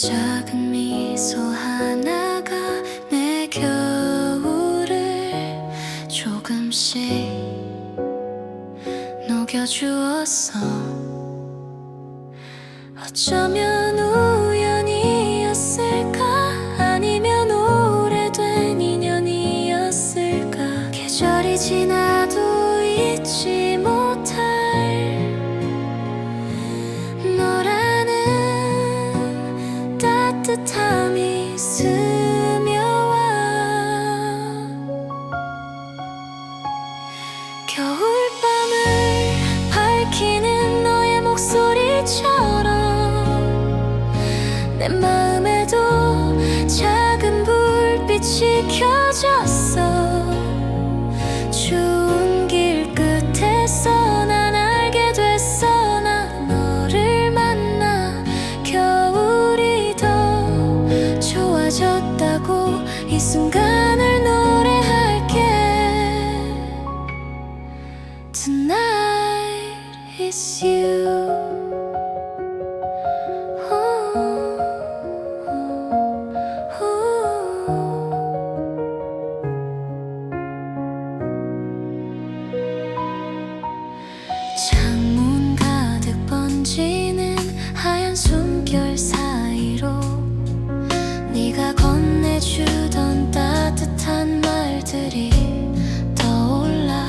작은 미소 하나가 내 겨울을 조금씩 녹여주었어. 어쩌면 우연이었을까, 아니면 오래된 인연이었을까. 계절이 지나도 잊지 못할 너라는 따뜻함이 스며와. 겨울밤을 밝히는 너의 목소리처럼 내 마음에도 작은 불빛이 켜졌어. 추운 길 끝에서 난 알게 됐어. 난 너를 만나 겨울이 더 좋아졌다고. 이 순간을 노래할게. Tonight is you. 창문 가득 번지는 하얀 숨결 사이로 네가 건네주던 따뜻한 말들이 떠올라.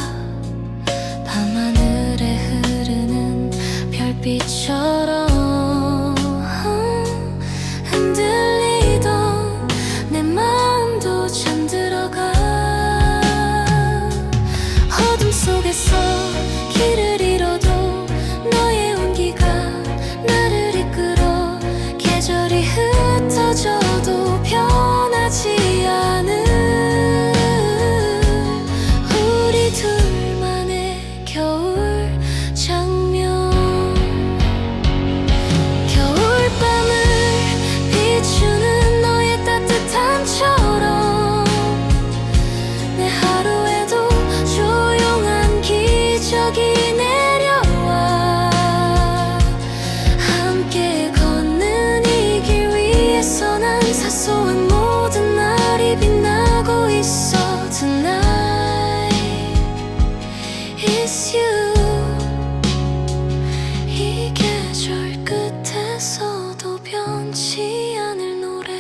밤하늘에 흐르는 별빛처럼 흔들리던 내 마음도 잠들어가. 어둠 속에서 길을 잃어도 너의 온기가 나를 이끌어. 계절이 흩어져도 변하지 않은 우리 둘만의 겨울 장면. 겨울밤을 비추는 너의 따뜻함처럼 내 하루에도 조용한 기적이 내려와. 함께 걷는 이 길 위에서 난 사소한 모든 날이 빛나고 있어. Tonight is you. 이 계절 끝에서도 변치 않을 노래.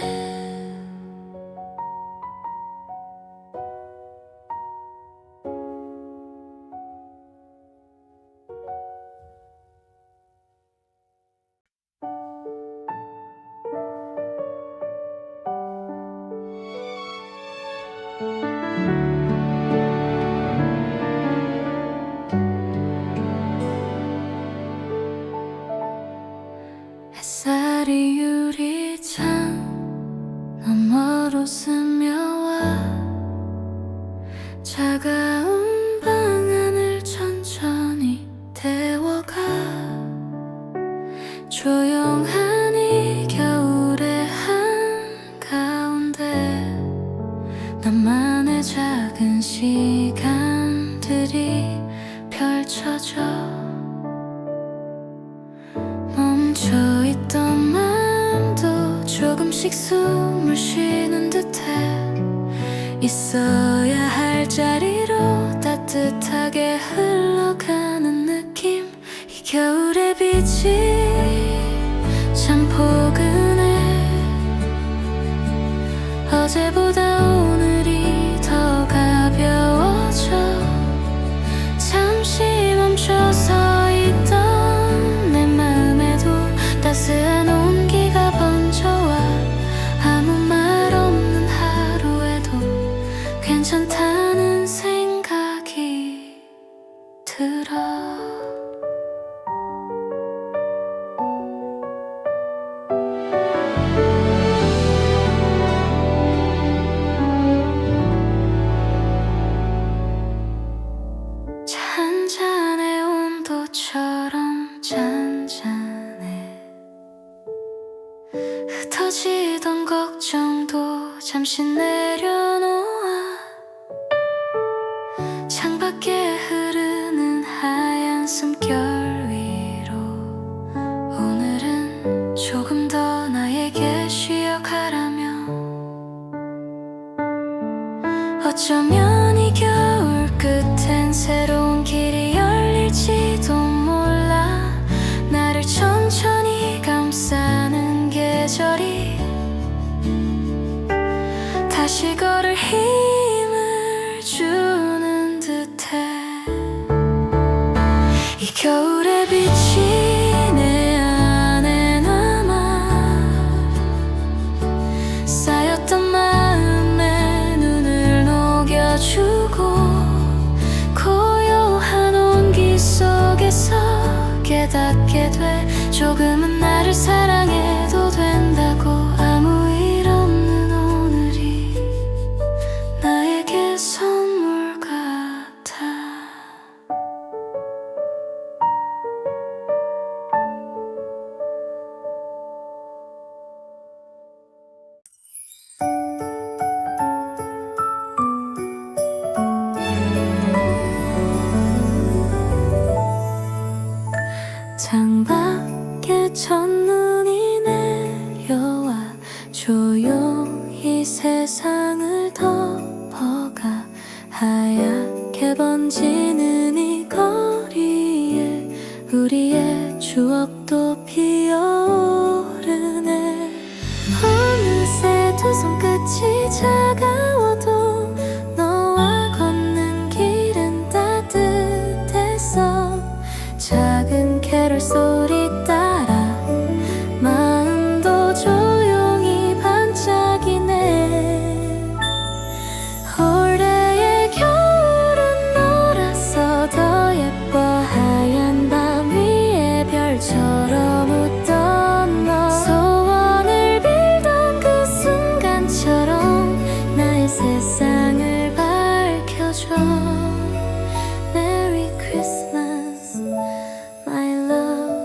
햇살이 유리창 너머로 스며와. 차가운 방 안을 천천히 데워가. 조용한 이 겨울의 한가운데 나만의 작은 시간들이 펼쳐져. 멈춰있던 마음도 조금씩 숨을 쉬는 듯해. 있어야 할 자리로 따뜻하게 흘러가는 느낌. 이 겨울의 빛이 참 포근해. 어제보다 오늘이 더 가벼워져. 잠시 멈춰서 있던 내 마음에도 따스한 온기가 번져와. 아무 말 없는 하루에도 괜찮다는 생각이 들어. 잔잔해. 온도처럼 잔잔해. 흩어지던 걱정도 잠시 내려놓아. 창밖에 흐르는 하얀 숨결 위로 오늘은 조금 더 나에게 어쩌면 이 겨울 끝엔 새로운 길이 열릴지도 몰라. 나를 천천히 감싸는 계절이 다시 걸을 힘을 주는 듯해. 이 겨울의 빛이 내 안에 남아 쌓였던 마음에 눈을 녹여주고, 고요한 온기 속에서 깨닫게 돼. 조금은 나를 사랑해도 된다고. 아무 일 없는 오늘이 나에게 선물 같아. 창밖에 첫눈이 내려와 조용히 세상을 덮어가. 하얗게 번지는 이 거리에 우리의 추억도 피어오르네. 어느새 두 손끝이 차가워도 너와 걷는 길은 따뜻했어. 작은 캐롤 소리 따라 마음도 조용히 반짝이네. 올해의 겨울은 너라서 더 예뻐. 하얀 밤 위에 별처럼 웃던 너. 소원을 빌던 그 순간처럼 나의 세상을 밝혀줘. Merry Christmas My love.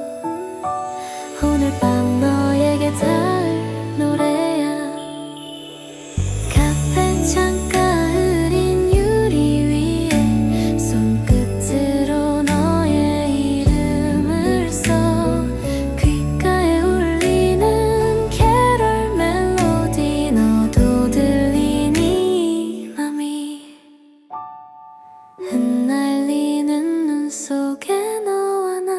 오늘 밤 너에게 닿을 노래야. 카페 창가 흐린 유리 위에 손끝으로 너의 이름을 써. 귓가에 울리는 캐롤 멜로디. 너도 들리니 맘이 흩날리는 눈 속에 너와 나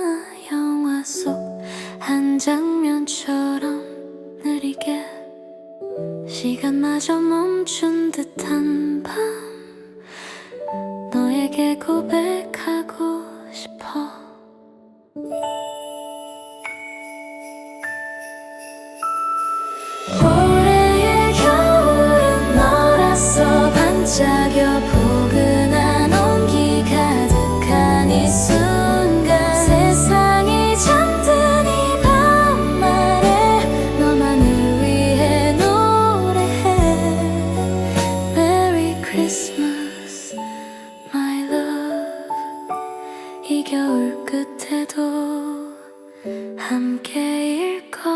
영화 속 한 장면처럼 느리게 시간마저 멈춘 듯한 밤. 너에게 고백하고 싶어. 올해의 겨울은 너라서 반짝여. 포근한 온기 가득한 이 순간. 세상이 잠든 이 밤날에 너만을 위해 노래해. Merry Christmas My love. 이 겨울 끝에도 함께일 거라고.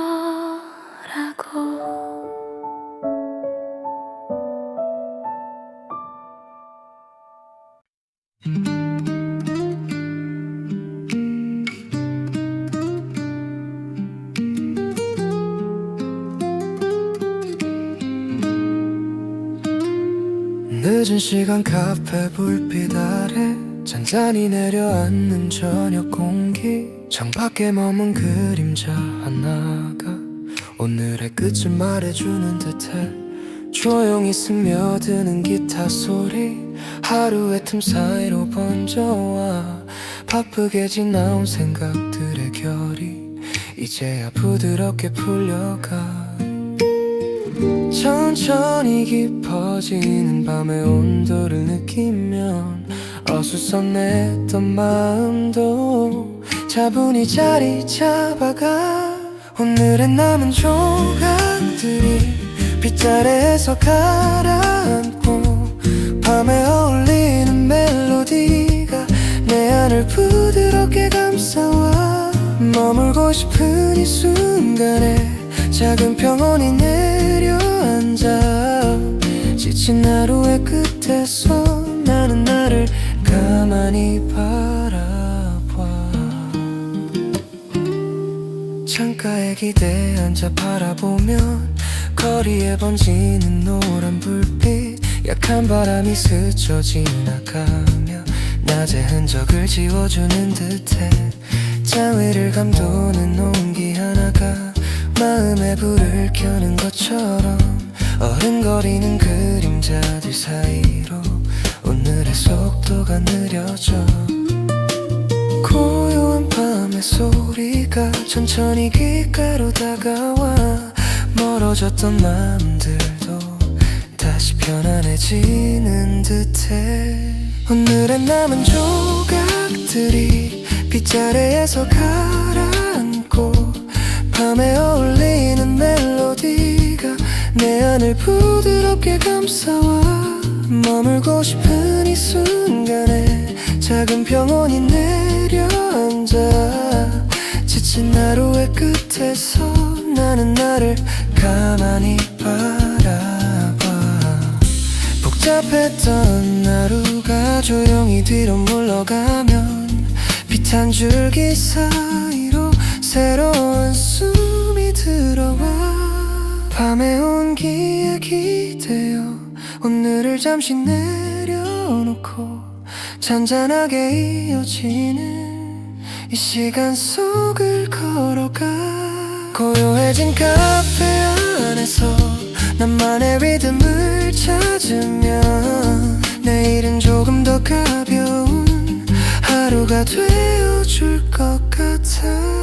늦은 시간 카페 불빛 아래 잔잔히 내려앉는 저녁 공기. 창밖에 머문 그림자 하나가 오늘의 끝을 말해주는 듯해. 조용히 스며드는 기타 소리 하루의 틈 사이로 번져와. 바쁘게 지나온 생각들의 결이 이제야 부드럽게 풀려가. 천천히 깊어지는 밤의 온도를 느끼면 어수선했던 마음도 차분히 자리 잡아가. 오늘의 남은 조각들이 빗자루에서 가라앉고. 밤에 어울리는 멜로디가 내 안을 부드럽게 감싸와. 머물고 싶은 이 순간에 작은 평온이 내려앉아. 지친 하루의 끝에서 나는 나를 가만히 바라봐. 창가에 기대에 앉아 바라보면 거리에 번지는 노란 불빛. 약한 바람이 스쳐 지나가며 낮의 흔적을 지워주는 듯해 장위를 감도는 온기 하나가 마음에 불을 켜는 것처럼 어른거리는 그림자들 사이로 오늘의 속도가 느려져 고요한 밤의 소리가 천천히 귓가로 다가와 멀어졌던 마음들도 다시 편안해지는 듯해 오늘의 남은 조각들이 빗자루에서 가라앉고 밤에 어울리는 멜로디가 내 안을 부드럽게 감싸와 머물고 싶은 이 순간에 작은 평온이 내려앉아 지친 하루의 끝에서 나는 나를 가만히 바라봐 복잡했던 하루가 조용히 뒤로 물러가면 빛 한 줄기 사이로 새로운 숨이 들어와 밤의 온기에 기대어 오늘을 잠시 내려놓고 잔잔하게 이어지는 이 시간 속을 걸어가 고요해진 카페 안에서 나만의 리듬을 찾으면 내일은 조금 더 가벼운 하루가 되어줄 것 같아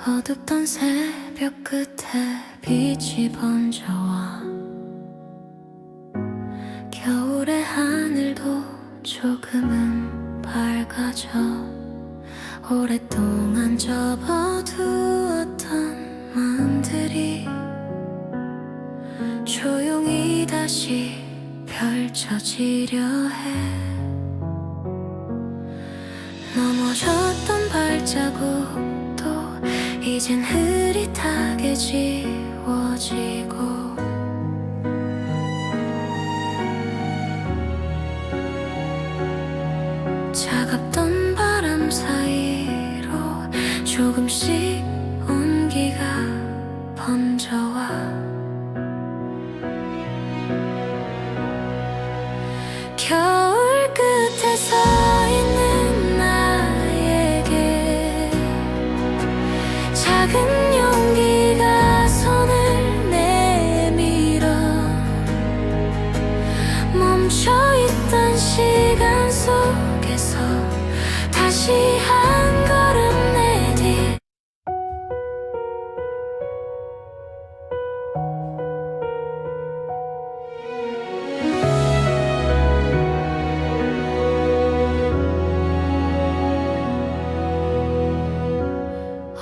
어둡던 새벽 끝에 빛이 번져와 겨울의 하늘도 조금은 밝아져 오랫동안 접어두었던 마음들이 조용히 다시 펼쳐지려 해 넘어졌던 발자국 이젠 흐릿하게 지워지고 차갑던 바람 사이로 조금씩 온기가 번져와 겨울 끝에 서 있는 나에게 작은 용기가 손을 내밀어 멈춰있던 시간 속에서 다시 한 걸음 내디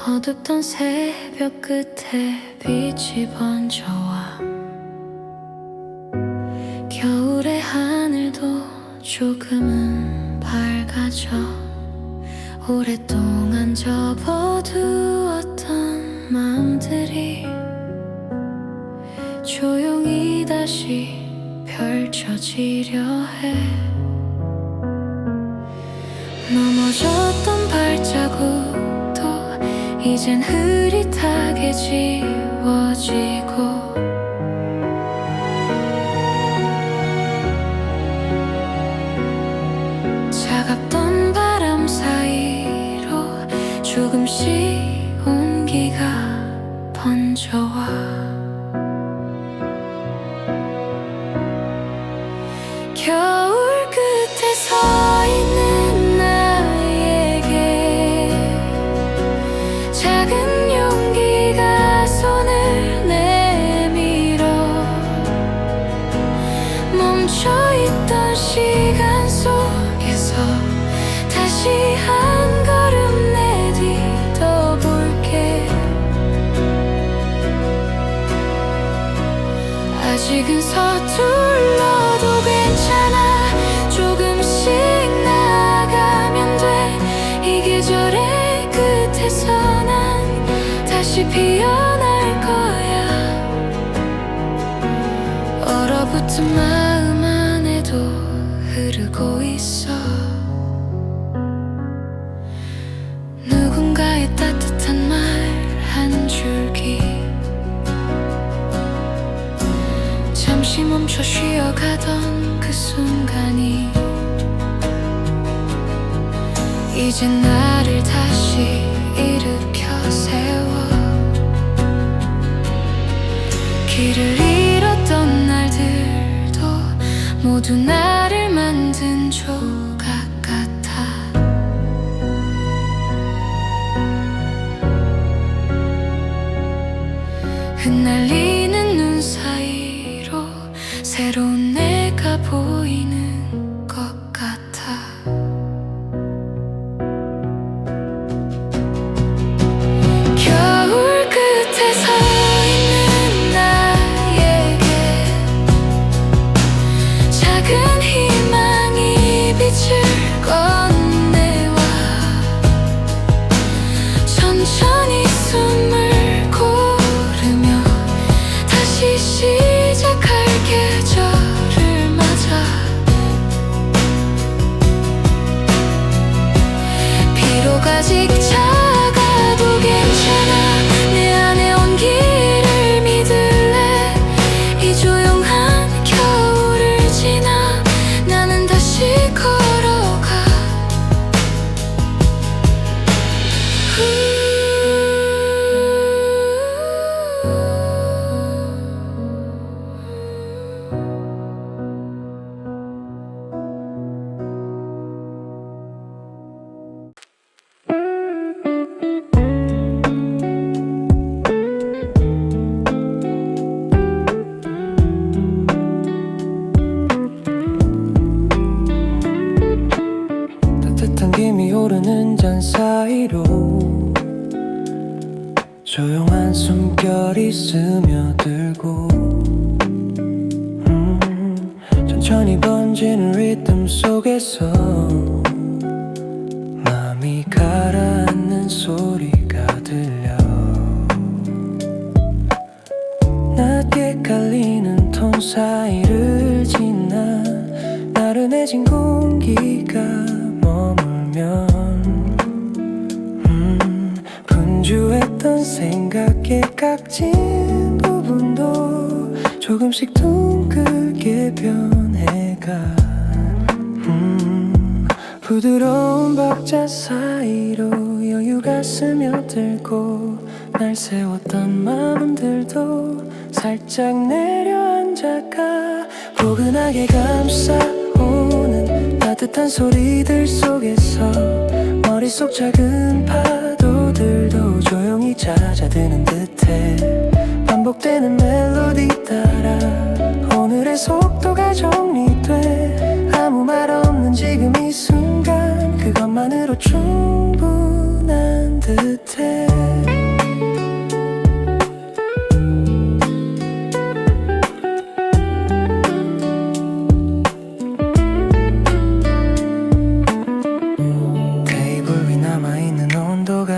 어둡던 새벽 끝에 빛이 번져와 겨울의 하늘도 조금은 밝아져 오랫동안 접어두었던 마음들이 조용히 다시 펼쳐지려 해 넘어졌던 발자국 이젠 흐릿하게 지워지고 차갑던 바람 사이로 조금씩 온기가 번져와 겨울 끝에 서 있는 나에게 작은 용기가 손을 내밀어 멈춰있던 시간 속에서 다시 한 걸음 내딛어볼게 아직은 서툴러도 괜찮아. 조금씩 나아가면 돼. 이 계절의 끝에서 난 다시 피어날 거야. 얼어붙은 마음 안에도 흐르고 있어. 누군가의 따뜻한 말 한 줄기. 잠시 멈춰 쉬어가던 그 순간이 이제 나를 다시 일으켜 세워. 길을 잃었던 날들도 모두 나를 만든 조각 같아. 흩날리는 눈 사이로 새로운 내가 보이는 것 같아. 겨울 끝에 서 있는 나에게 작은 희망이 빛을 건네와. 천천히 숨을 고르며 다시 시작할 계절을 맞아. 비록 아직 작아도 괜찮아. 내 안에 온기를 믿을래. 이 조용한 겨울을 지나 나는 다시 걸어가. 따뜻한 김이 오르는 잔 사이로 조용한 숨결이 스며들고 천천히 번지는 리듬 속에서 마음이 가라앉는 소리가 들려. 낮게 깔리는 톤 사이를 지나 나른해진 공기가 머물면 분주했던 생각의 각진 부분도 조금씩 둥글게 변해가. 부드러운 박자 사이로 여유가 스며들고 날 세웠던 마음들도 살짝 내려앉아가. 포근하게 감싸오는 따뜻한 소리들 속에서 머릿속 작은 파도들도 조용히 잦아드는 듯해. 반복되는 멜로디 따라 오늘의 속도가 정리돼. 아무 말 없는 지금 이 순간 그것만으로 충분한 듯해. 테이블 위 남아있는 온도가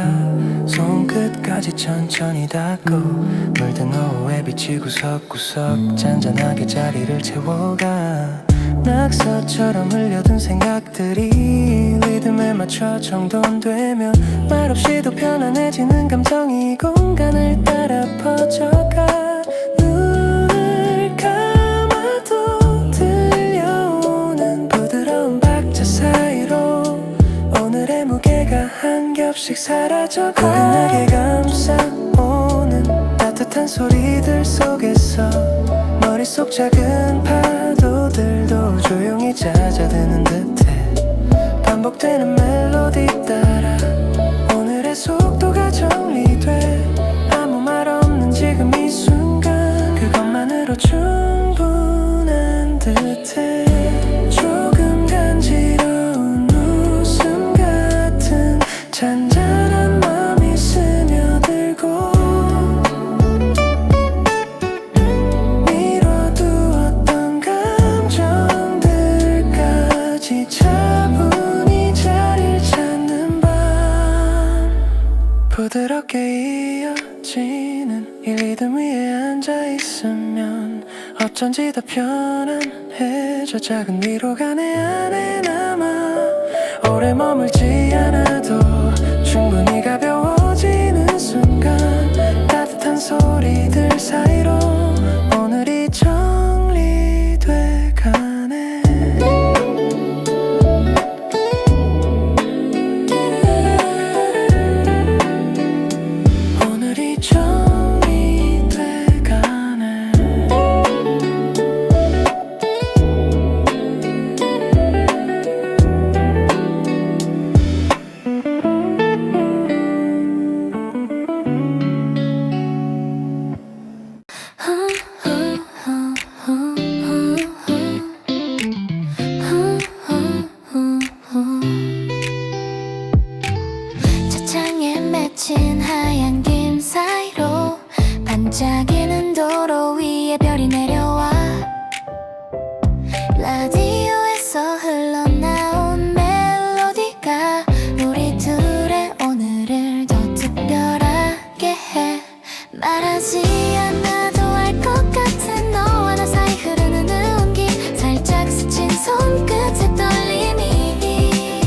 손끝까지 천천히 닿고 물든 오후에 빛이 구석구석 잔잔하게 자리를 채워가. 낙서처럼 흘려든 생각들이 리듬에 맞춰 정돈되면 말없이도 편안해지는 감정이 공간을 따라 퍼져가. 눈을 감아도 들려오는 부드러운 박자 사이로 오늘의 무게가 한 겹씩 사라져가. 포근하게 감싸오는 따뜻한 소리들 속에서 머릿속 작은 파도들도 조용히 잦아드는 듯해. 반복되는 멜로디 따라 오늘의 속도가 정리돼. 아무 말 없는 지금 이 순간 그것만으로 충분한 듯해. 조금 간지러운 웃음 같은 잔잔한 맘이 스며들고 미뤄둔 있으면 어쩐지 더 편안해져. 작은 위로가 내 안에 남아 오래 머물지 않아도 충분히 가벼워지는 순간 따뜻한 소리들 사이로 오늘이 정리돼 가네. 오늘이 정리돼 가네. 차창에 맺힌 하얀 김 사이로 반짝이는 도로 위에 별이 내려와 라디오에서 흘러나온 멜로디가 우리 둘의 오늘을 더 특별하게 해. 말하지 않아도 알 것 같은 너와 나 사이 흐르는 온기 살짝 스친 손끝의 떨림이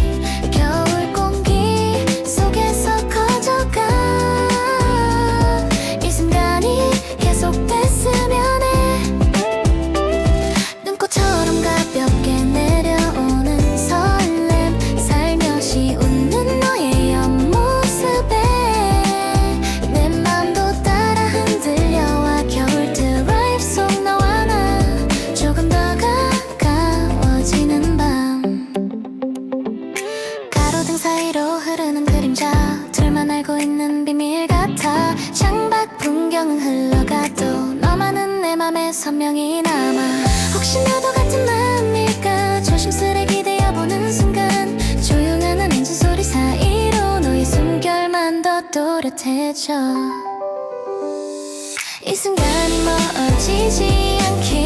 겨울 공기 속에서 커져가. 이 순간이 계속됐으면 해. 눈꽃처럼 가볍게 내려오는 설렘 살며시 웃는 너의 옆모습에 내 맘도 따라 흔들려와. 겨울 드라이브 속 너와 나 조금 더 가까워지는 밤. 가로등 사이로 흐르는 그림자 둘만 알고 있는 비밀 같아. 창밖 풍경은 흘러가도 너만은 내 맘에 선명히 남아. 혹시 나도 같은 마음일까 조심스레 기대어보는 순간 조용한 엔진 소리 사이로 너의 숨결만 더 또렷해져. 이 순간이 멀어지지 않길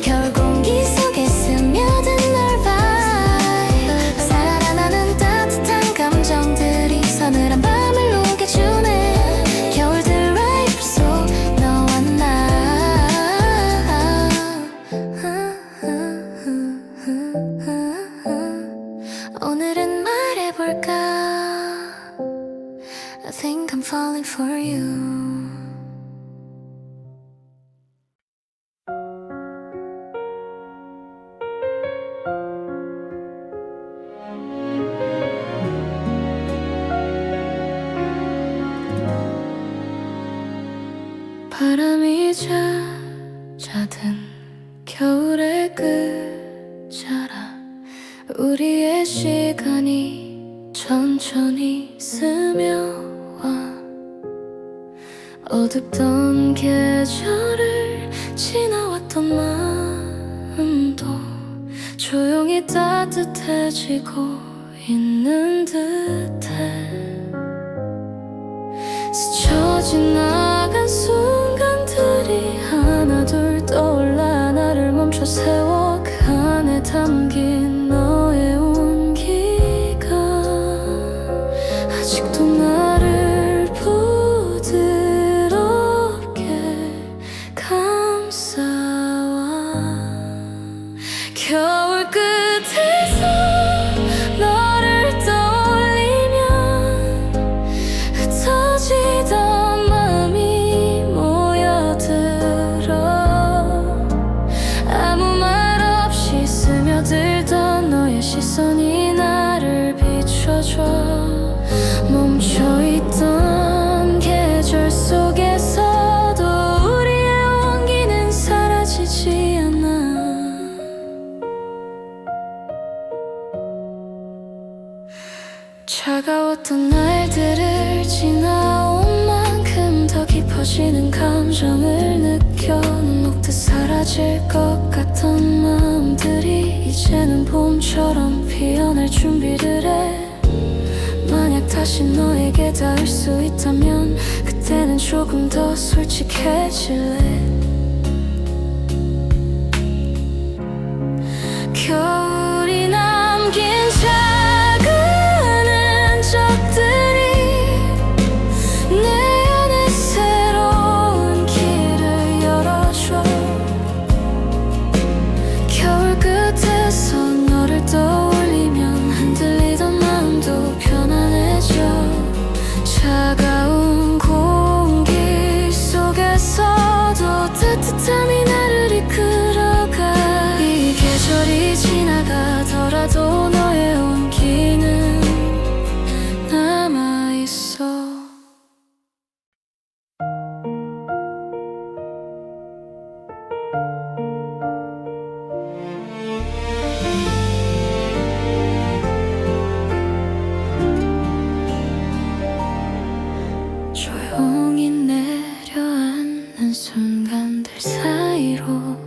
겨울 공기 속에 스며든 널 vibe. 살아나는 따뜻한 감정들이 서늘한 밤을 녹여주네. 겨울 드라이브 속 너와 나 오늘은 말해볼까. I think I'm falling for you. 바람이 잦아든 겨울의 끝자락 우리의 시간이 천천히 스며와. 어둡던 계절을 지나왔던 마음도 조용히 따뜻해지고 있는 듯해. 스쳐 지나간 순간들이 하나둘 떠올라 나를 멈춰 세워. 그 안에 담긴 너의 온기가 아직도 나를 부드럽게 감싸와. 겨울 끝에서 너를 떠올리면 흩어지던 마음이 모여들어. 아무 말 없이 스며들던 너의 시선이 나를 비춰줘. 멈춰있던 계절 속에서도 우리의 온기는 사라지지 않아. 차가웠던 날들을 지나온 만큼 더 깊어지는 감정을 느껴. 눈 녹듯 사라질 것 같던 마음들이 이제는 봄처럼 피어날 준비를 해. 만약 다시 너에게 닿을 수 있다면 그때는 조금 더 솔직해질래. 겨울이 남긴 작은 흔적들이 내 안에 새로운 세월이 지나가더라도 너의 온기는 남아있어. 조용히 내려앉는 순간들 사이로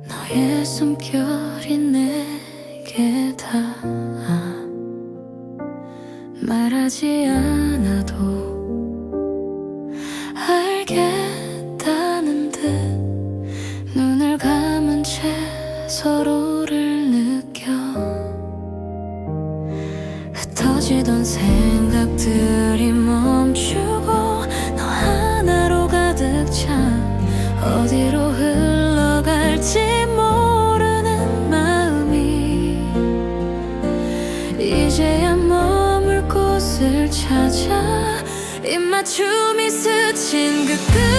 너의 숨결이 내게 닿아. 말하지 않아도 알겠다는 듯 눈을 감은 채 서로를 느껴. 흩어지던 생각들이 멈추고 너 하나로 가득 차. 어디로 흘러갈지 모르는 마음이 이제야 머물 곳을 찾아. 입맞춤이 스친 그 끝